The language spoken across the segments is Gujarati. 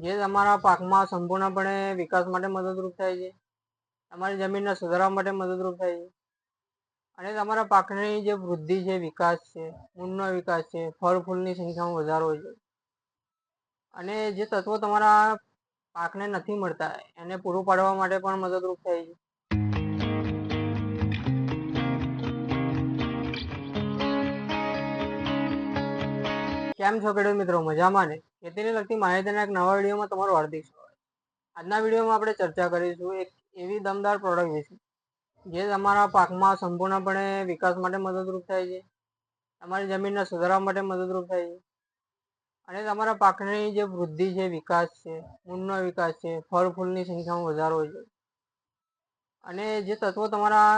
જે તમારા પાકમાં સંપૂર્ણપણે વિકાસ માટે મદદરૂપ થાય છે, તમારી જમીનને સુધારવા માટે મદદરૂપ થાય છે અને તમારા પાકની જે વૃદ્ધિ છે, વિકાસ છે, મૂળનો વિકાસ છે, ફળ ફૂલની સંખ્યામાં વધારો છે અને જે તત્વો તમારા પાકને નથી મળતા એને પૂરું પાડવા માટે પણ મદદરૂપ થાય છે. કેમ છો ખેડૂત મિત્રો? મજામાં ને? ખેતીને લગતી માહિતીના એક નવા વિડીયોમાં તમારું હાર્દિક સ્વાગત. આજના વિડીયોમાં આપણે ચર્ચા કરીશું એક એવી દમદાર પ્રોડક્ટ વિશે જે તમારા પાકમાં સંપૂર્ણપણે વિકાસ માટે મદદરૂપ થાય છે, તમારી જમીનને સુધારવા માટે મદદરૂપ થાય છે અને તમારા પાકની જે વૃદ્ધિ છે, વિકાસ છે, મૂળનો વિકાસ છે, ફળ ફૂલની સંખ્યામાં વધારો છે અને જે તત્વો તમારા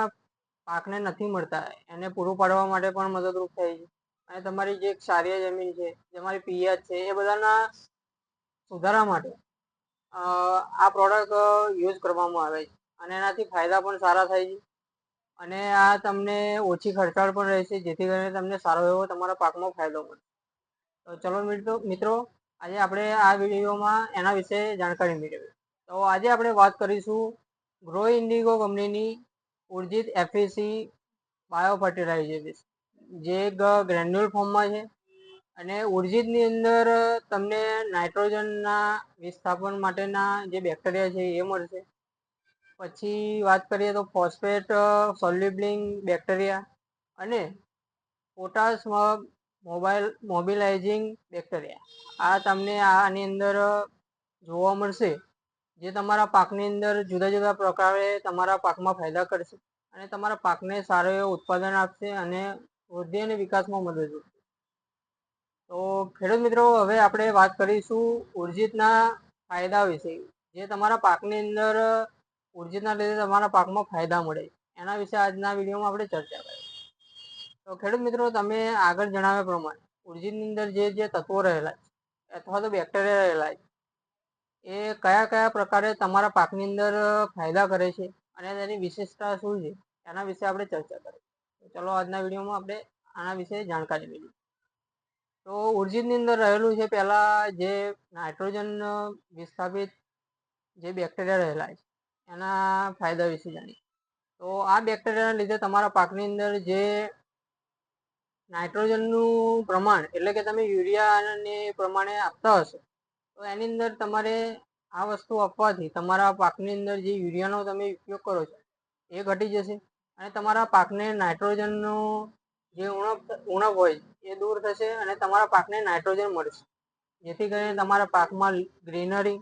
પાકને નથી મળતા એને પૂરું પાડવા માટે પણ મદદરૂપ થાય છે અને તમારી જે ક્ષારીય જમીન છે, તમારી પિયત છે, એ બધાના સુધારા માટે આ પ્રોડક્ટ યુઝ કરવામાં આવે છે અને એનાથી ફાયદા પણ સારા થાય છે અને આ તમને ઓછી ખર્ચાળ પણ રહેશે, જેથી કરીને તમને સારો એવો તમારા પાકમાં ફાયદો મળે. તો ચલો મિત્રો, આજે આપણે આ વિડીયોમાં એના વિશે જાણકારી મેળવીએ. તો આજે આપણે વાત કરીશું ગ્રો ઇન્ડિગો કંપનીની ઉર્જિત એફએસી બાયો ફર્ટિલાઇઝર વિશે, જે એક ગ્રેન્યુલ ફોર્મમાં છે અને ઉર્જિતની અંદર તમને નાઇટ્રોજનના વિસ્થાપન માટેના જે બેક્ટેરિયા છે એ મળશે. પછી વાત કરીએ તો ફોસ્ફેટ સોલ્યુબલિંગ બેક્ટેરિયા અને પોટાશ મોબિલાઇઝિંગ બેક્ટેરિયા આ તમને આની અંદર જોવા મળશે, જે તમારા પાકની અંદર જુદા જુદા પ્રકારે તમારા પાકમાં ફાયદા કરશે અને તમારા પાકને સારું એવું ઉત્પાદન આપશે અને વૃદ્ધિ અને વિકાસમાં મદદરૂપ. તો ખેડૂત મિત્રો, હવે આપણે વાત કરીશું ઉર્જિતના ફાયદા વિશે, જે તમારા પાકની અંદર ઉર્જિતના લીધે તમારા પાકમાં ફાયદા મળે, એના વિશે આજના વિડીયોમાં આપણે ચર્ચા કરીએ. તો ખેડૂત મિત્રો, તમે આગળ જણાવ્યા પ્રમાણે ઉર્જિતની અંદર જે તત્વો રહેલા છે અથવા તો બેક્ટેરિયા રહેલા છે એ કયા કયા પ્રકારે તમારા પાકની અંદર ફાયદા કરે છે અને તેની વિશેષતા શું છે એના વિશે આપણે ચર્ચા કરીએ. તો ચલો આજના વિડીયોમાં આપણે આના વિશે જાણકારી મેળવીએ. તો ઉર્જિતની અંદર રહેલું છે પહેલાં જે નાઇટ્રોજન વિસ્થાપિત જે બેક્ટેરિયા રહેલા છે એના ફાયદા વિશે જાણીએ. તો આ બેક્ટેરિયાના લીધે તમારા પાકની અંદર જે નાઇટ્રોજનનું પ્રમાણ, એટલે કે તમે યુરિયાને પ્રમાણે આપતા હશો, તો એની અંદર તમારે આ વસ્તુ આપવાથી તમારા પાકની અંદર જે યુરિયાનો તમે ઉપયોગ કરો છો એ ઘટી જશે અને તમારા પાકને નાઇટ્રોજનનો જે ઉણપ હોય એ દૂર થશે અને તમારા પાકને નાઇટ્રોજન મળશે, જેથી કરીને તમારા પાકમાં ગ્રીનરી,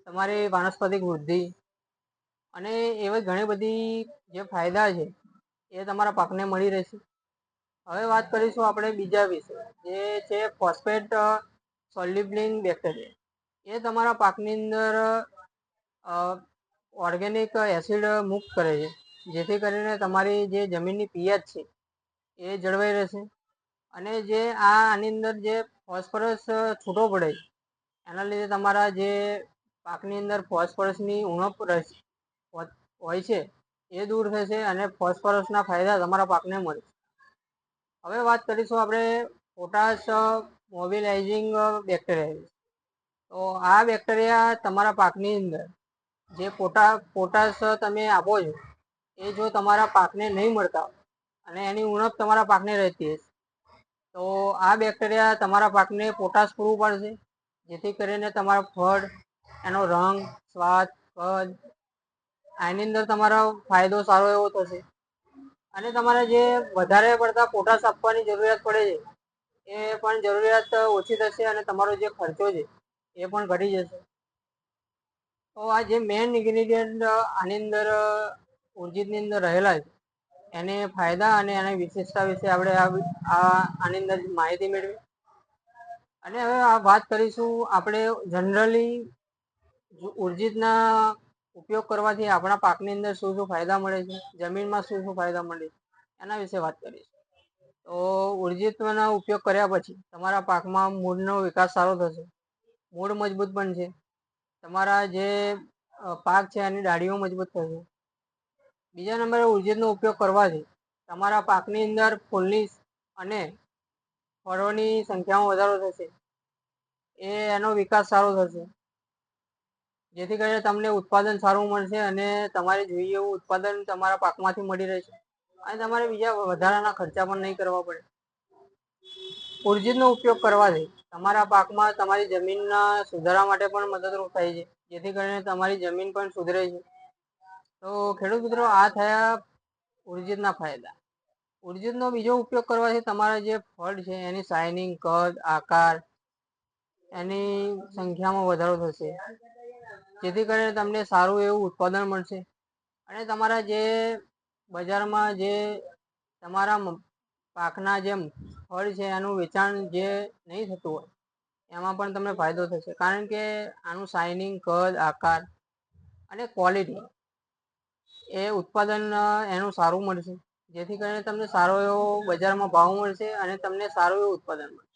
તમારી વાનસ્પતિક વૃદ્ધિ અને એવી ઘણી બધી જે ફાયદા છે એ તમારા પાકને મળી રહેશે. હવે વાત કરીશું આપણે બીજા વિશે, જે છે ફોસ્ફેટ સોલ્યુબલિંગ બેક્ટેરિયા. એ તમારા પાકની અંદર ઓર્ગેનિક એસિડ મુક્ત કરે છે, જેથી કરીને તમારી જે જમીનની પિયત છે એ જળવાઈ રહેશે અને જે આની અંદર જે ફોસ્ફરસ છૂટો પડે છે એના લીધે તમારા જે પાકની અંદર ફોસ્ફરસની ઉણપ હોય છે એ દૂર થશે અને ફોસ્ફરસના ફાયદા તમારા પાકને મળશે. હવે વાત કરીશું આપણે પોટાશ મોબિલાઇઝિંગ બેક્ટેરિયા. તો આ બેક્ટેરિયા તમારા પાકની અંદર જે પોટાશ તમે આપો છો એ જો તમારા પાકને નહીં મળતા અને એની ઉણપ તમારા પાકને રહેતી હશે, તો આ બેક્ટેરિયા તમારા પાકને પોટાશ પૂરું પાડશે, જેથી કરીને તમારા ફળ, એનો રંગ, સ્વાદ, કદ આની અંદર તમારો ફાયદો સારો એવો થશે અને તમારે જે વધારે પડતા પોટાશ આપવાની જરૂરિયાત પડે છે એ પણ જરૂરિયાત ઓછી થશે અને તમારો જે ખર્ચો છે એ પણ ઘટી જશે. તો આ જે મેઇન ઇન્ગ્રેડિયન્ટ આની અંદર ઉર્જિતની અંદર રહેલા છે એને ફાયદા અને એની વિશેષતા વિશે આપણે આની અંદર માહિતી મેળવી. અને હવે આ વાત કરીશું આપણે જનરલી ઉર્જિતના ઉપયોગ કરવાથી આપણા પાકની અંદર શું શું ફાયદા મળે છે, જમીનમાં શું શું ફાયદા મળે છે, એના વિશે વાત કરીશું. તો ઉર્જિતનો ઉપયોગ કર્યા પછી તમારા પાકમાં મૂળનો વિકાસ સારો થશે, મૂળ મજબૂત બનશે, તમારા જે પાક છે એની ડાળીઓ મજબૂત થશે. બીજા નંબરે ઉર્જિતનો ઉપયોગ કરવાથી તમારા પાકની અંદર ફૂલની અને ફળોની સંખ્યામાં વધારો થશે, એનો વિકાસ સારો થશે જેથી કરીને તમને ઉત્પાદન સારું મળશે અને તમારે જોઈએ એવું ઉત્પાદન તમારા પાકમાંથી મળી રહેશે અને તમારે બીજા વધારાના ખર્ચા પણ નહીં કરવા પડે. ઉર્જીતનો ઉપયોગ કરવાથી તમારા પાકમાં તમારી જમીનના સુધારા માટે પણ મદદરૂપ થાય છે, જેથી કરીને તમારી જમીન પણ સુધરે છે. તો ખેડૂત મિત્રો, આ થયા ઉર્જીતના ફાયદા. ઉર્જીતનો બીજો ઉપયોગ કરવાથી તમારા જે ફળ છે એની શાઇનિંગ, કદ, આકાર, એની સંખ્યામાં વધારો થશે, જેથી કરીને તમને સારું એવું ઉત્પાદન મળશે અને તમારા જે બજારમાં જે તમારા પાકના જે ફળ છે એનું વેચાણ જે નહીં થતું હોય એમાં પણ તમને ફાયદો થશે, કારણ કે આનું શાઇનિંગ, કદ, આકાર અને ક્વોલિટી એ ઉત્પાદન એનું સારું મળશે, જેથી કરીને તમને સારો એવો બજારમાં ભાવ મળશે અને તમને સારું એવું ઉત્પાદન મળશે.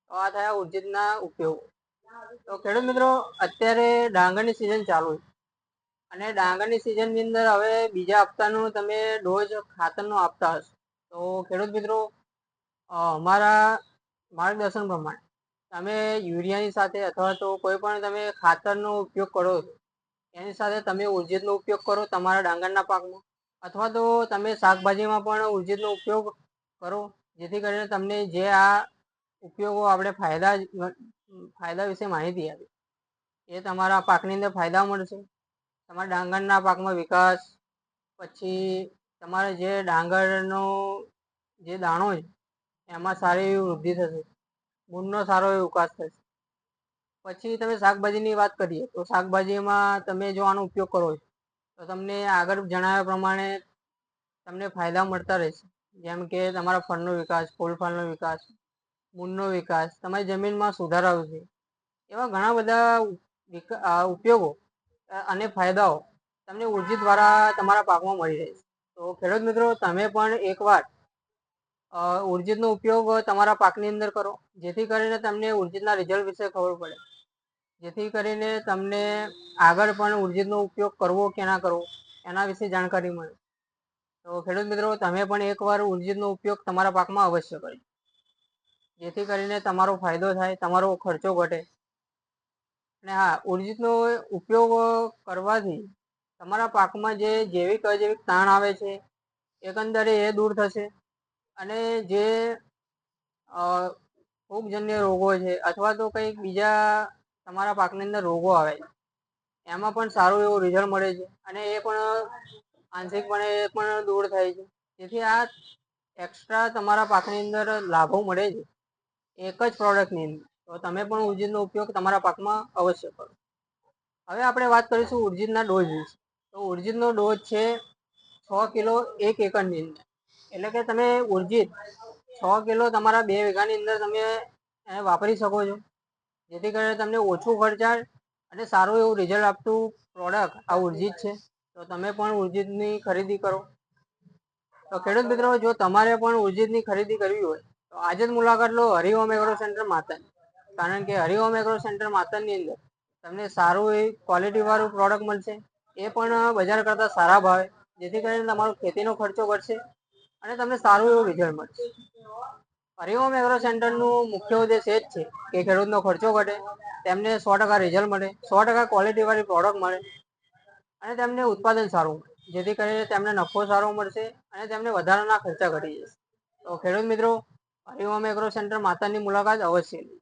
તો આ થયા ઉર્જીતના ઉપયોગો. તો ખેડૂત મિત્રો, અત્યારે ડાંગરની સિઝન ચાલુ છે અને ડાંગરની સિઝનની અંદર હવે બીજા હપ્તાનું તમે ડોઝ ખાતરનો આપતા હશો. તો ખેડૂત મિત્રો, અમારા માર્ગદર્શન પ્રમાણે તમે યુરિયાની સાથે અથવા તો કોઈ પણ તમે ખાતરનો ઉપયોગ કરો છો એની સાથે તમે ઉર્જીતનો ઉપયોગ કરો તમારા ડાંગરના પાકમાં, અથવા તો તમે શાકભાજીમાં પણ ઉર્જીતનો ઉપયોગ કરો, જેથી કરીને તમને જે આ ઉપયોગો આપણે ફાયદા વિશે માહિતી આપી એ તમારા પાકની અંદર ફાયદા મળશે. તમારા ડાંગરના પાકમાં વિકાસ, પછી તમારે જે ડાંગરનો જે દાણો છે એમાં સારી એવી વૃદ્ધિ થશે, મૂળનો સારો એવો વિકાસ થશે. પછી તમે શાકભાજીની વાત કરીએ તો શાકભાજીમાં તમે જો આનો ઉપયોગ કરો છો તો તમને આગળ જણાવ્યા પ્રમાણે તમને ફાયદા મળતા રહેશે, જેમ કે તમારા ફળનો વિકાસ, ફૂલ ફળનો વિકાસ, મૂળનો વિકાસ, તમારી જમીનમાં સુધારો આવશે. એવા ઘણા બધા ઉપયોગો અને ફાયદાઓ તમને ઉર્જીત દ્વારા તમારા પાકમાં મળી રહેશે. તો ખેડૂત મિત્રો, તમે પણ એકવાર ઉર્જીતનો ઉપયોગ તમારા પાકની અંદર કરો, જેથી કરીને તમને ઉર્જીતના રિઝલ્ટ વિશે ખબર પડે, જેથી કરીને તમને આગળ પણ ઉર્જીતનો ઉપયોગ કરવો કે ના કરવો એના વિશે જાણકારી મળે. તો ખેડૂત મિત્રો, તમે પણ એકવાર ઉર્જીતનો ઉપયોગ તમારા પાકમાં અવશ્ય કરજો, જેથી કરીને તમારો ફાયદો થાય, તમારો ખર્ચો ઘટે. અને હા, ઉર્જીતનો ઉપયોગ કરવાથી તમારા પાકમાં જે જૈવિક અજૈવિક તાણ આવે છે એકંદરે એ દૂર થશે અને જે ફૂગજન્ય રોગો છે અથવા તો કંઈક બીજા તમારા પાકની અંદર રોગો આવે છે એમાં પણ સારું એવું રિઝલ્ટ મળે છે અને એ પણ આંશિકપણે એ પણ દૂર થાય છે. જેથી આ એક્સ્ટ્રા તમારા પાકની અંદર લાભો મળે છે એક જ પ્રોડક્ટની અંદર. તો તમે પણ ઉર્જીતનો ઉપયોગ તમારા પાકમાં અવશ્ય કરો. હવે આપણે વાત કરીશું ઉર્જીતના ડોઝ વિશે. તો ઉર્જીતનો ડોઝ છે 6 કિલો 1 એકરની અંદર. એટલે કે તમે ઉર્જીત 6 કિલો તમારા 2 વીઘાની અંદર તમે એને વાપરી શકો છો, જેથી કરીને તમને ઓછું ખર્ચાળ અને સારું એવું રિઝલ્ટ આપતું પ્રોડક્ટ આ ઉર્જીત છે. તો તમે પણ ઉર્જીતની ખરીદી કરો. તો ખેડૂત મિત્રો, જો તમારે પણ ઉર્જીતની ખરીદી કરવી હોય તો આજે જ મુલાકાત લો હરિઓમ એગ્રો સેન્ટર માતન. કારણ કે હરિઓમ એગ્રો સેન્ટર માતનની અંદર તમને સારું એ ક્વોલિટી વાળું પ્રોડક્ટ મળશે, એ પણ બજાર કરતાં સારા ભાવે, જેથી કરીને તમારો ખેતીનો ખર્ચો ઘટશે અને તમને સારું એવું રિઝલ્ટ મળશે. હરિઓમ એગ્રો સેન્ટરનું મુખ્ય ઉદ્દેશ એ જ છે કે ખેડૂતનો ખર્ચો ઘટે, તેમને 100% રિઝલ્ટ મળે, 100% ક્વોલિટી વાળી પ્રોડક્ટ મળે અને તેમને ઉત્પાદન સારું મળે, જેથી કરીને તેમને નફો સારો મળશે અને તેમને વધારાના ખર્ચા ઘટી જશે. તો ખેડૂત મિત્રો, હરિઓમ એગ્રો સેન્ટર માતનની મુલાકાત અવશ્ય લો,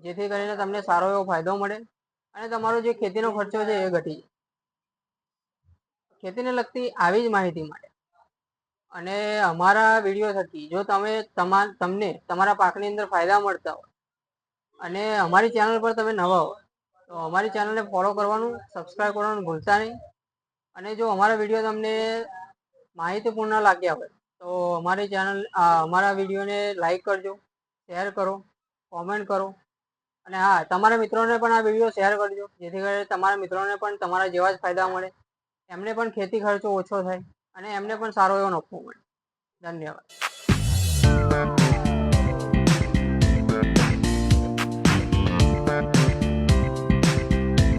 જેથી કરીને તમને સારો એવો ફાયદો મળે અને તમારો જે ખેતીનો ખર્ચો છે એ ઘટી જાય. ખેતીને લગતી આવી જ માહિતી માટે અને અમારા વિડીયો થકી જો તમને તમારા પાકની અંદર ફાયદા મળતા હોય અને અમારી ચેનલ પર તમે નવા હો તો અમારી ચેનલને ફોલો કરવાનું, સબસ્ક્રાઈબ કરવાનું ભૂલતા નહીં. અને જો અમારા વિડીયો તમને માહિતીપૂર્ણ લાગ્યા હોય તો અમારા વિડીયોને લાઈક કરજો, શેર કરો, કોમેન્ટ કરો અને હા, તમારા મિત્રોને પણ આ વિડીયો શેર કરજો, જેથી કરીને તમારા મિત્રોને પણ તમારા જેવા જ ફાયદા મળે, એમને પણ ખેતી ખર્ચો ઓછો થાય અને એમને પણ સારો એવો નફો મળે. ધન્યવાદ.